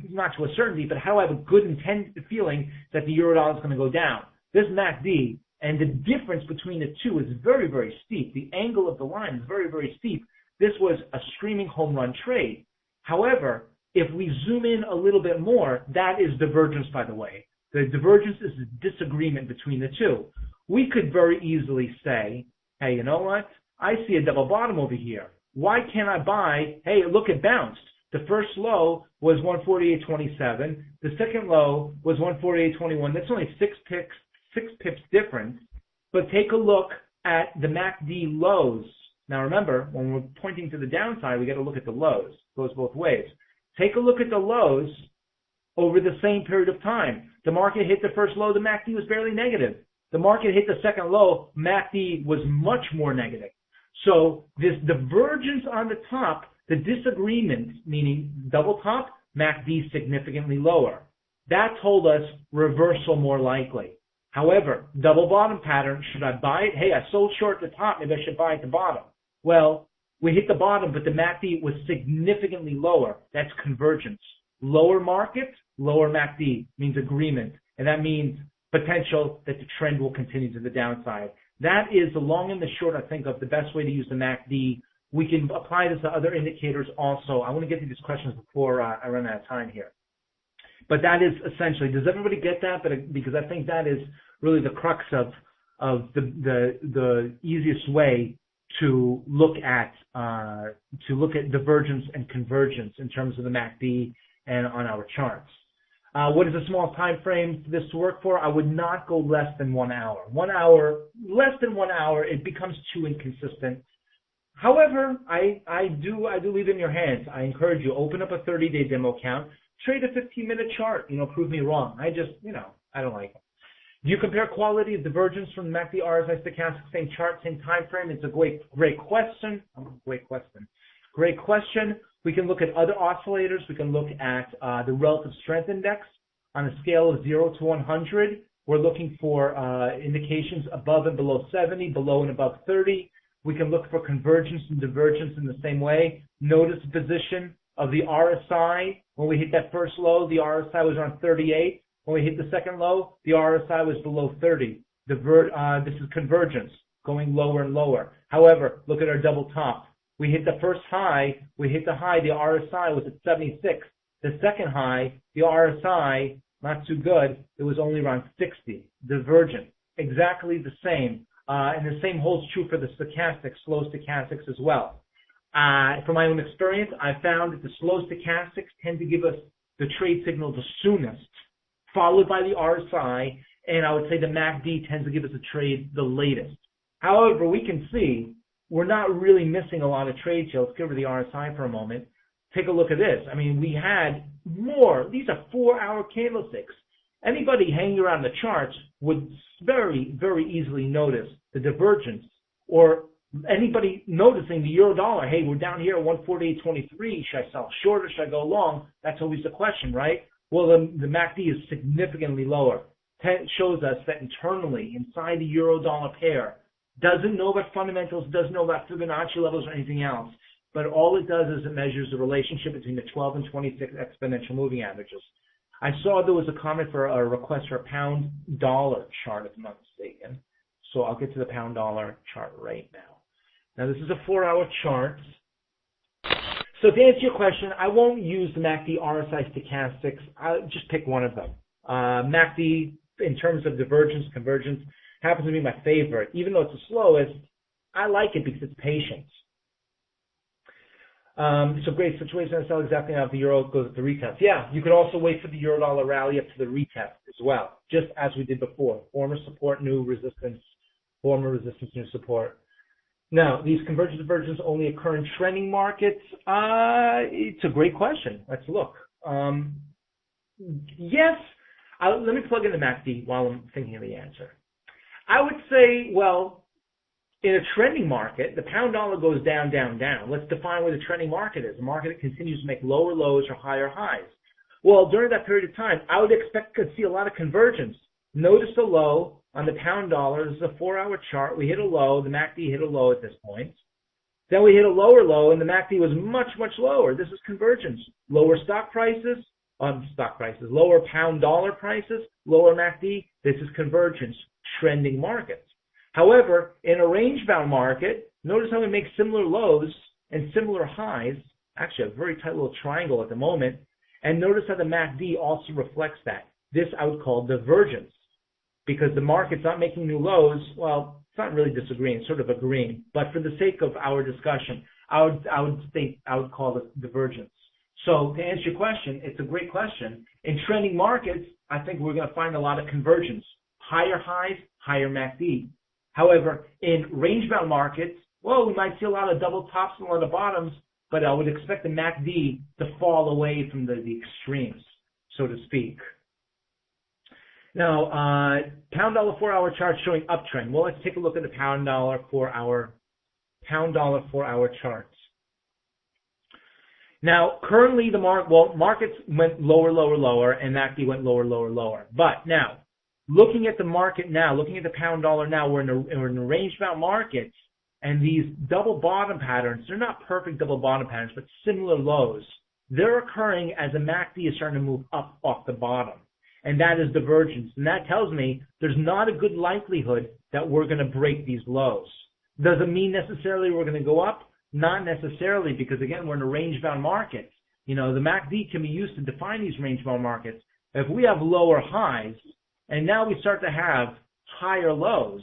not to a certainty, but how do I have a good intended feeling that the euro dollar is going to go down? This MACD and the difference between the two is very, very steep. The angle of the line is very, very steep. This was a screaming home run trade. However, if we zoom in a little bit more, that is divergence, by the way. The divergence is the disagreement between the two. We could very easily say, hey, you know what? I see a double bottom over here. Why can't I buy? Hey, look, it bounced. The first low was 148.27. The second low was 148.21. That's only 6 pips difference. But take a look at the MACD lows. Now remember, when we're pointing to the downside, we got to look at the lows. It goes both ways. Take a look at the lows over the same period of time. The market hit the first low, the MACD was barely negative. The market hit the second low, MACD was much more negative. So this divergence on the top, the disagreement, meaning double top, MACD significantly lower. That told us reversal more likely. However, double bottom pattern, should I buy it? Hey, I sold short at the top, maybe I should buy at the bottom. Well, we hit the bottom, but the MACD was significantly lower. That's convergence. Lower market, lower MACD means agreement. And that means potential that the trend will continue to the downside. That is the long and the short, I think, of the best way to use the MACD. We can apply this to other indicators also. I want to get to these questions before I run out of time here. But that is essentially, does everybody get that? Because I think that is really the crux of the easiest way to look at divergence and convergence in terms of the MACD and on our charts. What is the smallest time frame for this to work for? I would not go less than 1 hour. 1 hour, less than 1 hour, it becomes too inconsistent. However, I do leave it in your hands. I encourage you, open up a 30-day demo account, trade a 15-minute chart, prove me wrong. I don't like it. Do you compare quality of divergence from the MACD, RSI, stochastic, same chart, same time frame? It's a great question. Great question. We can look at other oscillators. We can look at the relative strength index on a scale of 0 to 100. We're looking for indications above and below 70, below and above 30. We can look for convergence and divergence in the same way. Notice the position of the RSI. When we hit that first low, the RSI was around 38. When we hit the second low, the RSI was below 30. This is convergence, going lower and lower. However, look at our double top. We hit the first high. We hit the high. The RSI was at 76. The second high, the RSI, not too good. It was only around 60. Divergent. Exactly the same. And the same holds true for the stochastics, slow stochastics as well. From my own experience, I found that the slow stochastics tend to give us the trade signal the soonest, followed by the RSI, and I would say the MACD tends to give us a trade the latest. However, we can see we're not really missing a lot of trade shows. Let's go over the RSI for a moment. Take a look at this. I mean, we had more. These are 4-hour candlesticks. Anybody hanging around the charts would very, very easily notice the divergence, or anybody noticing the euro dollar. Hey, we're down here at 148.23. Should I sell short or should I go long? That's always the question, right? Well, the MACD is significantly lower. It shows us that internally, inside the euro dollar pair, doesn't know about fundamentals, doesn't know about Fibonacci levels or anything else. But all it does is it measures the relationship between the 12 and 26 exponential moving averages. I saw there was a comment for a request for a pound dollar chart, if I'm not mistaken. So I'll get to the pound dollar chart right now. Now, this is a 4-hour chart. So to answer your question, I won't use the MACD RSI stochastics. I'll just pick one of them. MACD, in terms of divergence, convergence, happens to be my favorite. Even though it's the slowest, I like it because it's patient. It's a great situation to sell exactly now if the euro goes at the retest. Yeah, you could also wait for the euro dollar rally up to the retest as well, just as we did before. Former support, new resistance, former resistance, new support. Now, these convergence divergence only occur in trending markets. It's a great question. Let's look. Yes, let me plug in the MACD while I'm thinking of the answer. I would say, well, in a trending market, the pound dollar goes down, down, down. Let's define what a trending market is. A market that continues to make lower lows or higher highs. Well, during that period of time, I would expect to see a lot of convergence. Notice the low on the pound dollar. This is a 4-hour chart. We hit a low. The MACD hit a low at this point. Then we hit a lower low, and the MACD was much, much lower. This is convergence. Lower lower pound dollar prices, lower MACD. This is convergence. Trending markets. However, in a range-bound market, notice how we make similar lows and similar highs, actually a very tight little triangle at the moment, and notice how the MACD also reflects that. This I would call divergence, because the market's not making new lows. Well, it's not really disagreeing, it's sort of agreeing, but for the sake of our discussion, I would call it divergence. So to answer your question, it's a great question. In trending markets, I think we're going to find a lot of convergence. Higher highs, higher MACD. However, in range-bound markets, well, we might see a lot of double tops and a lot of bottoms, but I would expect the MACD to fall away from the extremes, so to speak. Now, pound dollar 4-hour chart showing uptrend. Well, let's take a look at the pound dollar 4-hour charts. Now, currently markets went lower, lower, lower, and MACD went lower, lower, lower. But now, looking at the market now, looking at the pound dollar now, we're in a range-bound markets, and these double bottom patterns, they're not perfect double bottom patterns, but similar lows. They're occurring as the MACD is starting to move up off the bottom, and that is divergence. And that tells me there's not a good likelihood that we're going to break these lows. Does it mean necessarily we're going to go up? Not necessarily, because again, we're in a range-bound market. You know, the MACD can be used to define these range-bound markets. If we have lower highs, and now we start to have higher lows,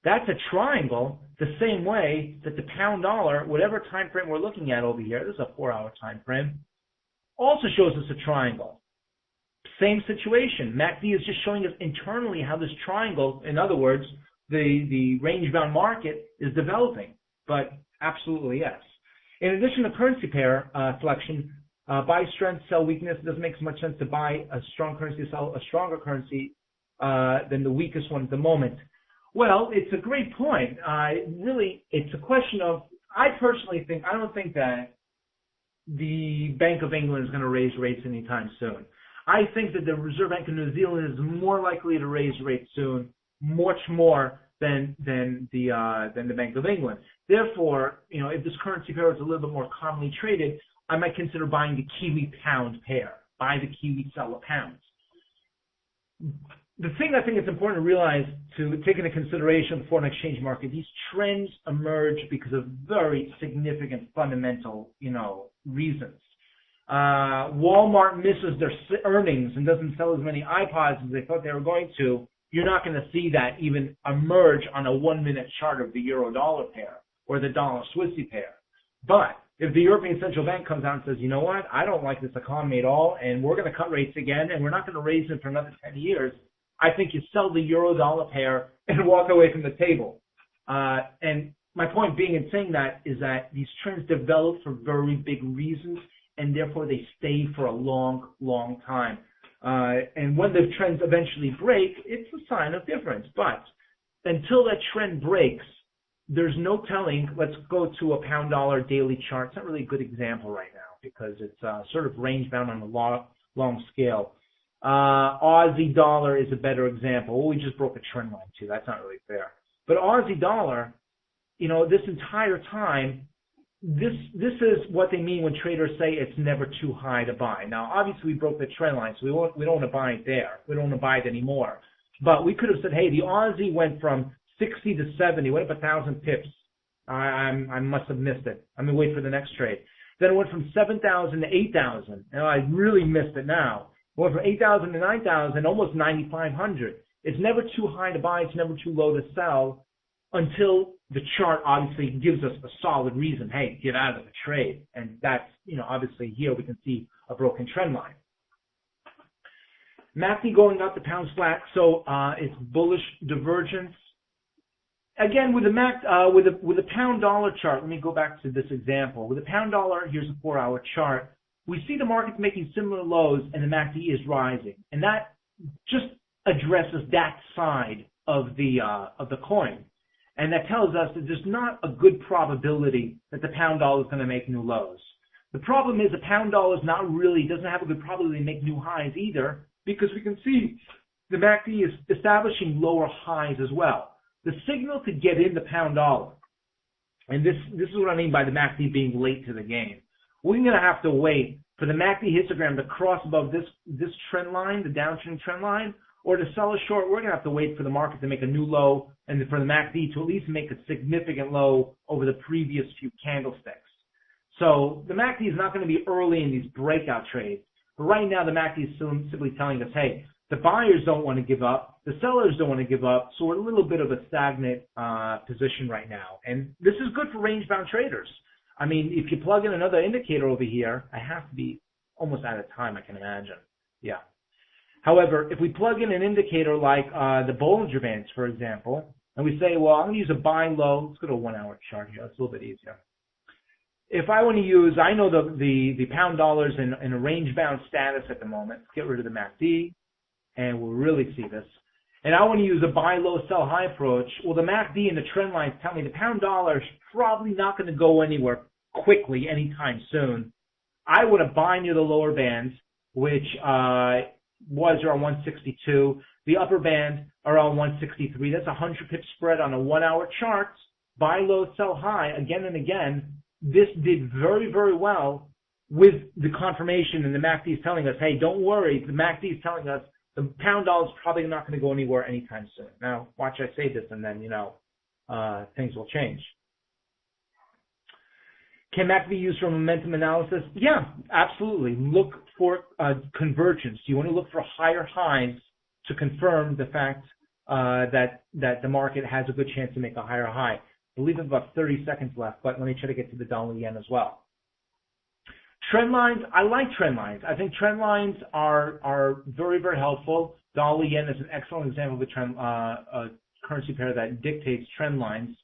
that's a triangle the same way that the pound dollar, whatever time frame we're looking at over here, this is a 4-hour time frame, also shows us a triangle. Same situation. MACD is just showing us internally how this triangle, in other words, the range-bound market is developing. But absolutely yes. In addition to currency pair selection, buy strength, sell weakness. It doesn't make so much sense to buy a strong currency, sell a stronger currency than the weakest one at the moment. Well, it's a great point. Really, it's a question of, I personally think, I don't think that the Bank of England is going to raise rates anytime soon. I think that the Reserve Bank of New Zealand is more likely to raise rates soon, much more than the Bank of England. Therefore, you know, if this currency pair is a little bit more commonly traded, I might consider buying the Kiwi pound pair. Buy the Kiwi, sell the pounds. the thing I think it's important to realize, to take into consideration the foreign exchange market, these trends emerge because of very significant fundamental, reasons. Walmart misses their earnings and doesn't sell as many iPods as they thought they were going to. You're not going to see that even emerge on a 1-minute chart of the euro-dollar pair or the dollar-Swissy pair. But if the European Central Bank comes out and says, you know what, I don't like this economy at all, and we're going to cut rates again, and we're not going to raise them for another 10 years, I think you sell the euro-dollar pair and walk away from the table. And my point being in saying that is that these trends develop for very big reasons, and therefore they stay for a long, long time. And when the trends eventually break, it's a sign of difference. But until that trend breaks, there's no telling. Let's go to a pound-dollar daily chart. It's not really a good example right now because it's sort of range-bound on a long scale. Aussie dollar is a better example. Well, we just broke a trend line too. That's not really fair. But Aussie dollar, this entire time, this is what they mean when traders say it's never too high to buy. Now, obviously, we broke the trend line, so we don't want to buy it there. We don't want to buy it anymore. But we could have said, hey, the Aussie went from 60 to 70, went up 1,000 pips. I must have missed it. I'm going to wait for the next trade. Then it went from 7,000 to 8,000. And I really missed it now. It went from 8,000 to 9,000, almost 9,500. It's never too high to buy. It's never too low to sell until the chart obviously gives us a solid reason. Hey, get out of the trade. And that's, obviously here we can see a broken trend line. MACD going up, the pound's flat, so it's bullish divergence. Again, with the pound dollar chart, let me go back to this example. With the pound dollar, here's a 4-hour chart. We see the market's making similar lows and the MACD is rising, and that just addresses that side of the coin, and that tells us that there's not a good probability that the pound dollar is going to make new lows. The problem is the pound dollar doesn't have a good probability to make new highs either, because we can see the MACD is establishing lower highs as well. The signal to get in the pound dollar, and this is what I mean by the MACD being late to the game. We're going to have to wait for the MACD histogram to cross above this trend line, the downtrend trend line, or to sell a short. We're going to have to wait for the market to make a new low and for the MACD to at least make a significant low over the previous few candlesticks. So the MACD is not going to be early in these breakout trades. But right now, the MACD is simply telling us, hey, the buyers don't want to give up. The sellers don't want to give up. So we're a little bit of a stagnant position right now. And this is good for range-bound traders. I mean, if you plug in another indicator over here, I have to be almost out of time, I can imagine. Yeah. However, if we plug in an indicator like the Bollinger Bands, for example, and we say, well, I'm going to use a buy low. Let's go to a 1-hour chart here. That's a little bit easier. If I want to use, I know the pound dollar's in a range-bound status at the moment. Let's get rid of the MACD, and we'll really see this. And I want to use a buy low, sell high approach. Well, the MACD and the trend lines tell me the pound dollar is probably not going to go anywhere quickly anytime soon. I want to buy near the lower bands, which was around 162. The upper band around 163. That's a 100 pip spread on a 1-hour chart. Buy low, sell high, again and again. This did very, very well with the confirmation, and the MACD is telling us, hey, don't worry. The MACD is telling us the pound dollar is probably not going to go anywhere anytime soon. Now, watch I say this, and then, things will change. Can MACD be used for momentum analysis? Yeah, absolutely. Look for convergence. You want to look for higher highs to confirm the fact that the market has a good chance to make a higher high. I believe I have about 30 seconds left, but let me try to get to the dollar yen as well. Trend lines, I like trend lines. I think trend lines are very, very helpful. Dollar yen is an excellent example of a trend, currency pair that dictates trend lines.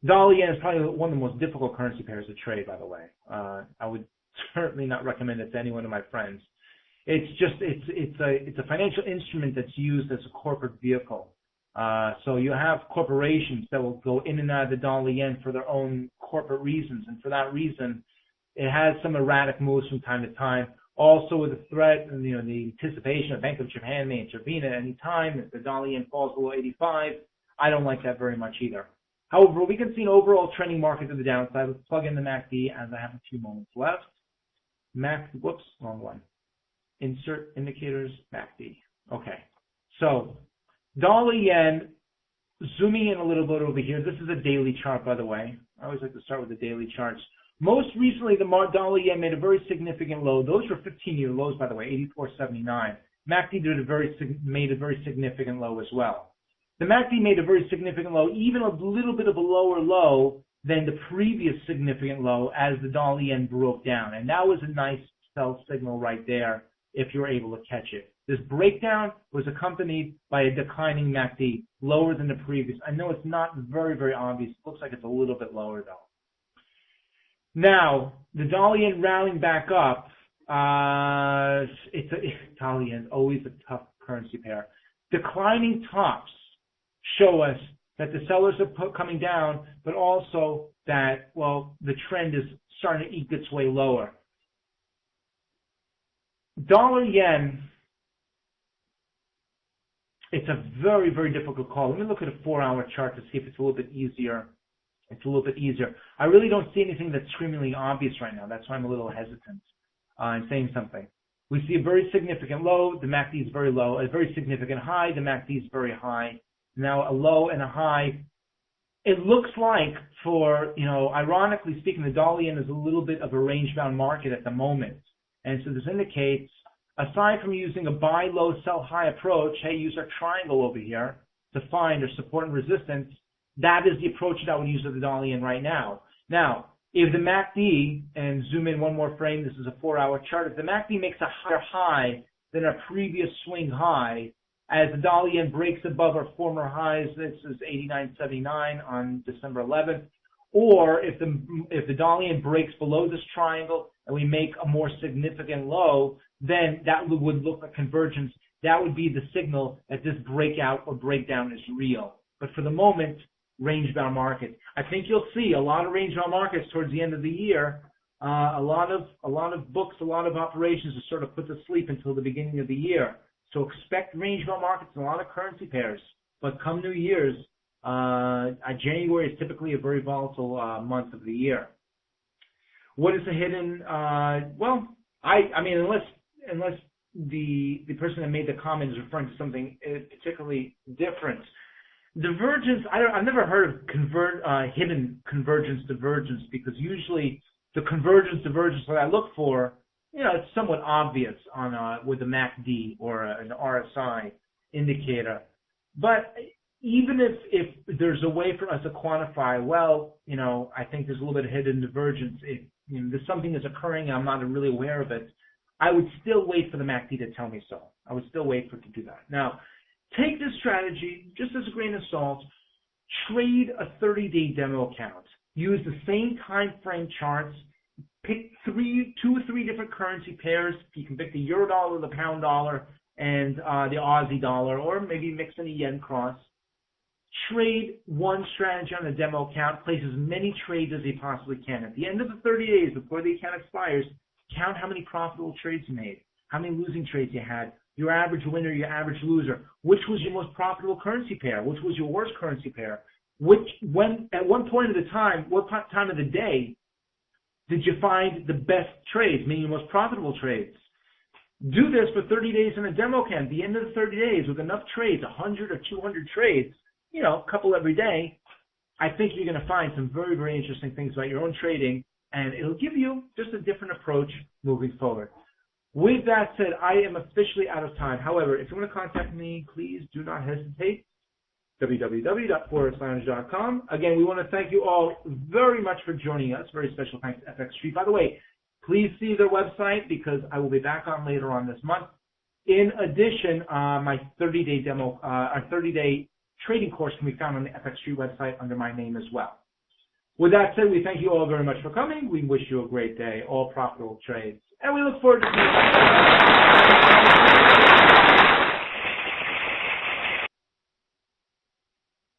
Dollar yen is probably one of the most difficult currency pairs to trade, by the way. I would certainly not recommend it to any one of my friends. It's a financial instrument that's used as a corporate vehicle. So you have corporations that will go in and out of the dollar yen for their own corporate reasons, and for that reason, it has some erratic moves from time to time. Also, with the threat and the anticipation of Bank of Japan may intervene at any time if the dollar yen falls below 85. I don't like that very much either. However, we can see an overall trending market to the downside. Let's plug in the MACD as I have a few moments left. Whoops, wrong one. Insert indicators, MACD. Okay. So Dollar yen, zooming in a little bit over here. This is a daily chart, by the way. I always like to start with the daily charts. Most recently, the dollar yen made a very significant low. Those were 15-year lows, by the way, 84.79. MACD made a very significant low as well. The MACD made a very significant low, even a little bit of a lower low than the previous significant low as the dollar yen broke down. And that was a nice sell signal right there if you were able to catch it. This breakdown was accompanied by a declining MACD, lower than the previous. I know it's not very, very obvious. It looks like it's a little bit lower, though. Now, the dollar yen rallying back up, dollar yen is always a tough currency pair. Declining tops show us that the sellers are coming down, but also that, well, the trend is starting to eke its way lower. Dollar yen, it's a very, very difficult call. Let me look at a 4-hour chart to see if it's a little bit easier. I really don't see anything that's screamingly obvious right now. That's why I'm a little hesitant in saying something. We see a very significant low. The MACD is very low. A very significant high. The MACD is very high. Now a low and a high. It looks like ironically speaking, the dollar yen is a little bit of a range-bound market at the moment. And so this indicates, aside from using a buy low, sell high approach, hey, use our triangle over here to find our support and resistance. That is the approach that I would use with the dollar yen right now. Now, if the MACD, and zoom in one more frame, this is a 4-hour chart, if the MACD makes a higher high than our previous swing high, as the dollar yen breaks above our former highs, this is 89.79 on December 11th, or if the dollar yen breaks below this triangle and we make a more significant low, then that would look like convergence. That would be the signal that this breakout or breakdown is real. But for the moment, range-bound market. I think you'll see a lot of range-bound markets towards the end of the year. A lot of books, a lot of operations are sort of put to sleep until the beginning of the year. So expect range-bound markets in a lot of currency pairs. But come New Year's, January is typically a very volatile month of the year. What is the hidden? Unless the person that made the comment is referring to something particularly different. Divergence, I've never heard of hidden convergence, divergence, because usually the convergence, divergence that I look for, it's somewhat obvious with a MACD or an RSI indicator. But even if there's a way for us to quantify, I think there's a little bit of hidden divergence. There's something that's occurring and I'm not really aware of it, I would still wait for the MACD to tell me so. I would still wait for it to do that. Now, take this strategy just as a grain of salt. Trade a 30-day demo account. Use the same time frame charts. Pick two or three different currency pairs. You can pick the euro dollar, the pound dollar, and the Aussie dollar, or maybe mix in a yen cross. Trade one strategy on the demo account. Place as many trades as you possibly can. At the end of the 30 days, before the account expires, count how many profitable trades you made, how many losing trades you had, your average winner, your average loser, which was your most profitable currency pair, which was your worst currency pair, at what point of the time, what time of the day did you find the best trades, meaning your most profitable trades. Do this for 30 days in a demo account. At the end of the 30 days, with enough trades, 100 or 200 trades, a couple every day, I think you're going to find some very, very interesting things about your own trading, and it'll give you just a different approach moving forward. With that said, I am officially out of time. However, if you want to contact me, please do not hesitate. www.forexlounge.com. Again, we want to thank you all very much for joining us. Very special thanks to FX Street. By the way, please see their website because I will be back on later on this month. In addition, my 30-day demo, our 30-day trading course can be found on the FX Street website under my name as well. With that said, we thank you all very much for coming. We wish you a great day, all profitable trades, and we look forward to seeing you.